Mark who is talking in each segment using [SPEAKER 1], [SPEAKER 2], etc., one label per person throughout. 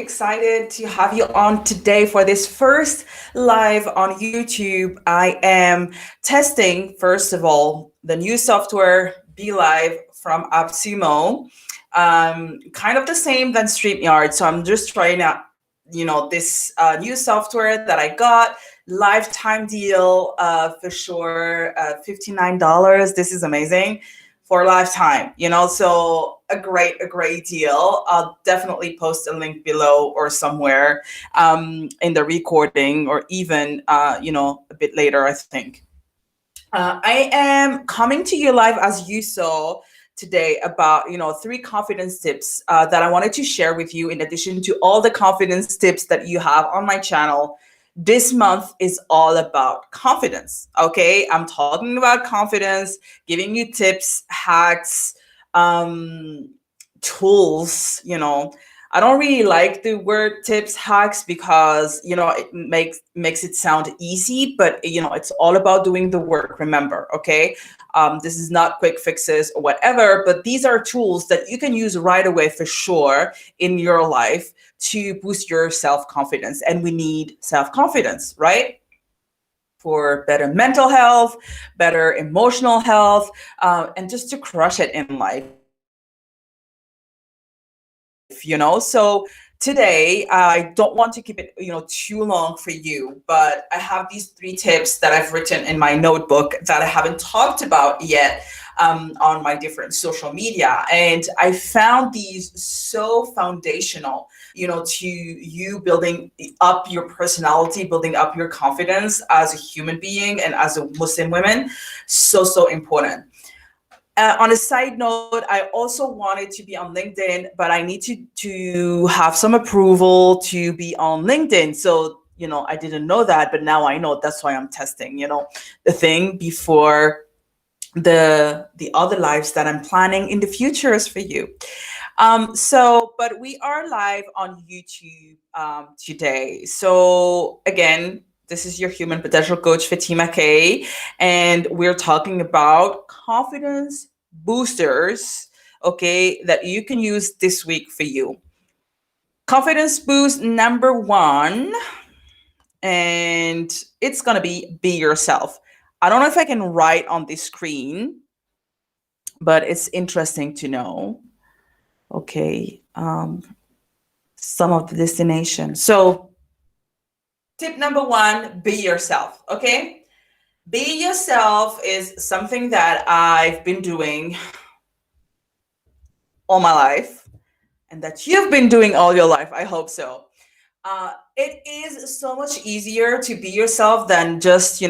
[SPEAKER 1] excited to have you on today for this first live on YouTube. I am testing, first of all, the new software BE.LIVE from Appsumo. Kind of the same than StreamYard. So I'm just trying out, this new software that I got, lifetime deal for sure, $59. This is amazing for a lifetime, so a great deal. I'll definitely post a link below or somewhere in the recording, or even a bit later, I think. I am coming to you live, as you saw today, about 3 confidence tips that I wanted to share with you, in addition to all the confidence tips that you have on my channel. This month is all about confidence. Okay, I'm talking about confidence, giving you tips, hacks, tools. I don't really like the word tips, hacks, because it makes it sound easy, but it's all about doing the work. Remember, okay? This is not quick fixes or whatever, but these are tools that you can use right away for sure in your life to boost your self-confidence. And we need self-confidence, right? For better mental health, better emotional health, and just to crush it in life. So today, I don't want to keep it, too long for you, but I have these 3 tips that I've written in my notebook that I haven't talked about yet on my different social media. And I found these so foundational, to you building up your personality, building up your confidence as a human being and as a Muslim woman. So important. On a side note, I also wanted to be on LinkedIn, but I need to have some approval to be on LinkedIn. So, I didn't know that, but now I know. That's why I'm testing, the thing before the other lives that I'm planning in the future is for you. But we are live on YouTube today. So again, this is your human potential coach, Fatima K, and we're talking about confidence boosters, okay, that you can use this week for you. Confidence boost number 1, and it's going to be yourself. I don't know if I can write on the screen, but it's interesting to know. Okay, some of the destination. So tip number 1, be yourself, okay? Be yourself is something that I've been doing all my life, and that you've been doing all your life. I hope so. It is so much easier to be yourself than just,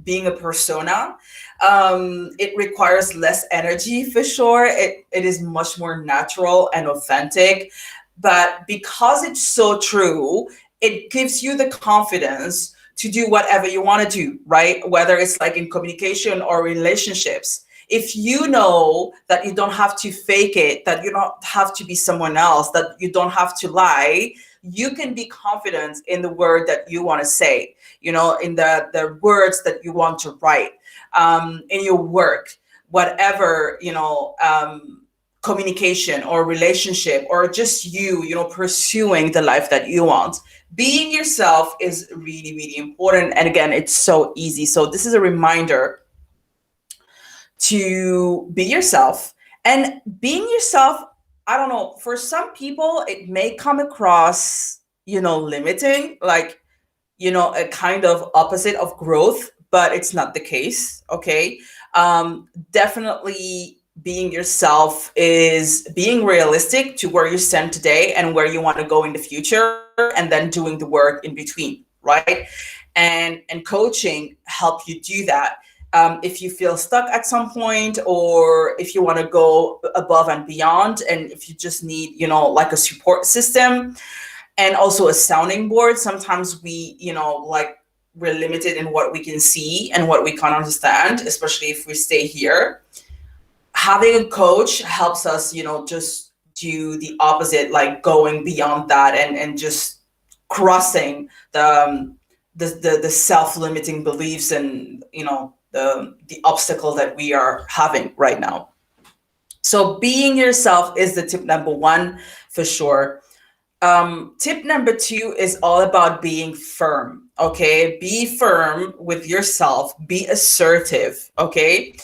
[SPEAKER 1] being a persona. It requires less energy for sure. It is much more natural and authentic. But because it's so true, it gives you the confidence to do whatever you want to do, right? Whether it's like in communication or relationships. If you know that you don't have to fake it, that you don't have to be someone else, that you don't have to lie, you can be confident in the word that you want to say, in the words that you want to write, in your work, whatever, communication or relationship, or just you pursuing the life that you want. Being yourself is really, really important. And again, it's so easy. So this is a reminder to be yourself. And being yourself, I don't know, for some people, it may come across, limiting, like, a kind of opposite of growth, but it's not the case. Okay. Definitely being yourself is being realistic to where you stand today and where you want to go in the future, and then doing the work in between, right? And coaching help you do that. If you feel stuck at some point, or if you want to go above and beyond, and if you just need, like a support system and also a sounding board. Sometimes we, we're limited in what we can see and what we can understand, especially if we stay here. Having a coach helps us, just do the opposite, like going beyond that and just crossing the self-limiting beliefs and, the obstacle that we are having right now. So being yourself is the tip number 1 for sure. Tip number 2 is all about being firm. Okay, be firm with yourself, be assertive. Okay,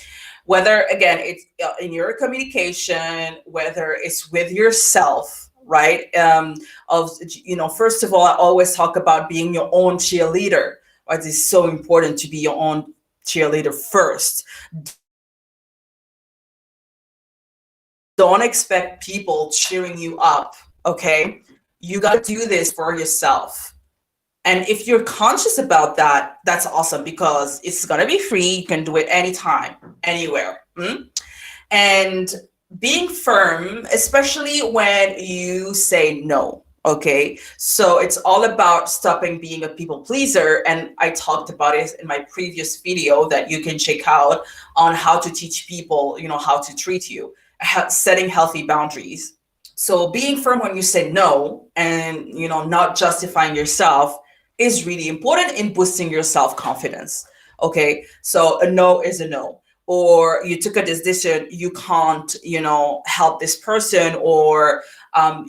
[SPEAKER 1] whether again it's in your communication, whether it's with yourself, right? Of first of all, I always talk about being your own cheerleader. Right? It's so important to be your own cheerleader first. Don't expect people cheering you up. Okay, you got to do this for yourself. And if you're conscious about that, that's awesome because it's going to be free. You can do it anytime, anywhere. And being firm, especially when you say no. Okay. So it's all about stopping being a people pleaser. And I talked about it in my previous video that you can check out on how to teach people, how to treat you, setting healthy boundaries. So being firm when you say no and, not justifying yourself is really important in boosting your self-confidence. Okay. So a no is a no. Or you took a decision, you can't, help this person, or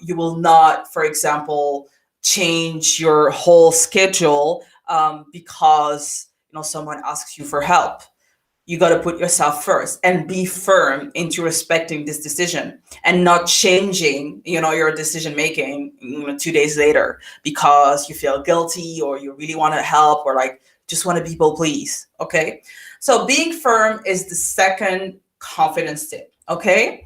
[SPEAKER 1] you will not, for example, change your whole schedule because, someone asks you for help. You got to put yourself first and be firm into respecting this decision and not changing, your decision making 2 days later because you feel guilty or you really want to help or like just want to people please. Okay. So being firm is the second confidence tip. Okay.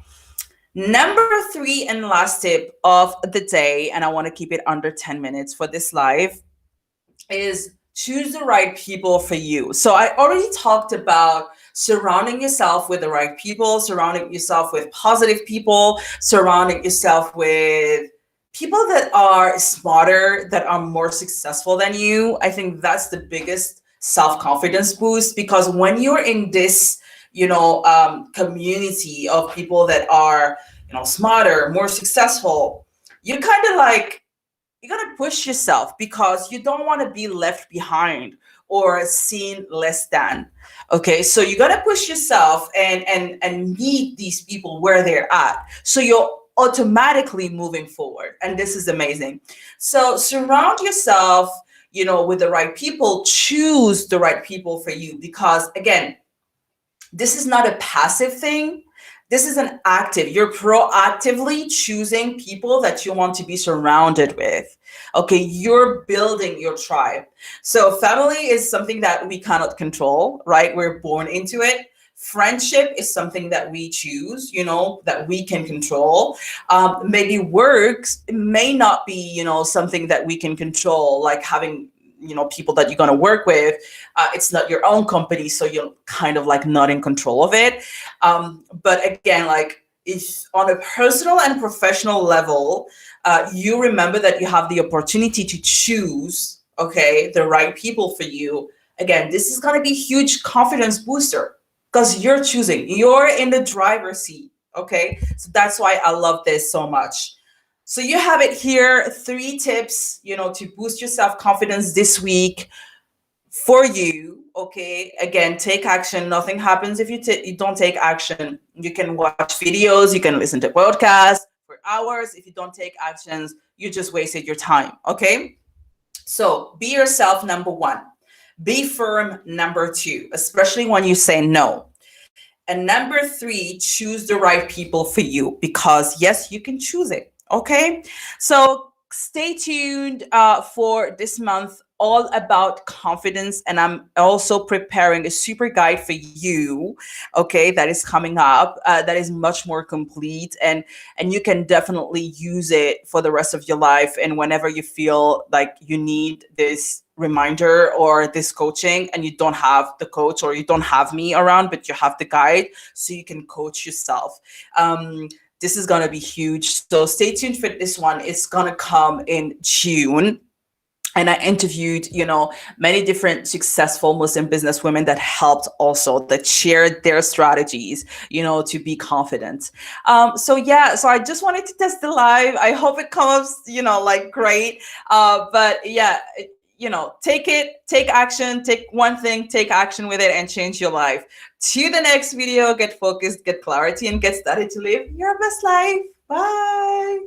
[SPEAKER 1] Number 3 and last tip of the day, and I want to keep it under 10 minutes for this live, is choose the right people for you. So I already talked about surrounding yourself with the right people, surrounding yourself with positive people, surrounding yourself with people that are smarter, that are more successful than you. I think that's the biggest self-confidence boost because when you're in this, community of people that are, smarter, more successful, you kind of like, you got to push yourself because you don't want to be left behind or seen less than. Okay, so you got to push yourself and meet these people where they're at, so you're automatically moving forward, and this is amazing. So surround yourself, with the right people. Choose the right people for you because again, this is not a passive thing. This is an active. You're proactively choosing people that you want to be surrounded with. Okay, you're building your tribe. So family is something that we cannot control, right? We're born into it. Friendship is something that we choose, that we can control. Maybe works may not be, something that we can control, like having people that you're going to work with. It's not your own company, so you're kind of like not in control of it. But again, like if on a personal and professional level, you remember that you have the opportunity to choose, okay, the right people for you. Again, this is going to be huge confidence booster because you're choosing, you're in the driver's seat. Okay, so that's why I love this so much. So you have it here, 3 tips, to boost your self-confidence this week for you. Okay. Again, take action. Nothing happens if you don't take action. You can watch videos, you can listen to podcasts for hours. If you don't take actions, you just wasted your time. Okay. So be yourself, number 1. Be firm, number 2, especially when you say no. And number 3, choose the right people for you because yes, you can choose it. Okay, so stay tuned for this month, all about confidence. And I'm also preparing a super guide for you, okay, that is coming up, that is much more complete. And you can definitely use it for the rest of your life. And whenever you feel like you need this reminder or this coaching and you don't have the coach or you don't have me around, but you have the guide, so you can coach yourself. This is going to be huge. So stay tuned for this one. It's going to come in June. And I interviewed, many different successful Muslim business women that helped also, that shared their strategies, to be confident. So I just wanted to test the live. I hope it comes, like great. But yeah, take action, take one thing, take action with it and change your life. To the next video, get focused, get clarity, and get started to live your best life. Bye.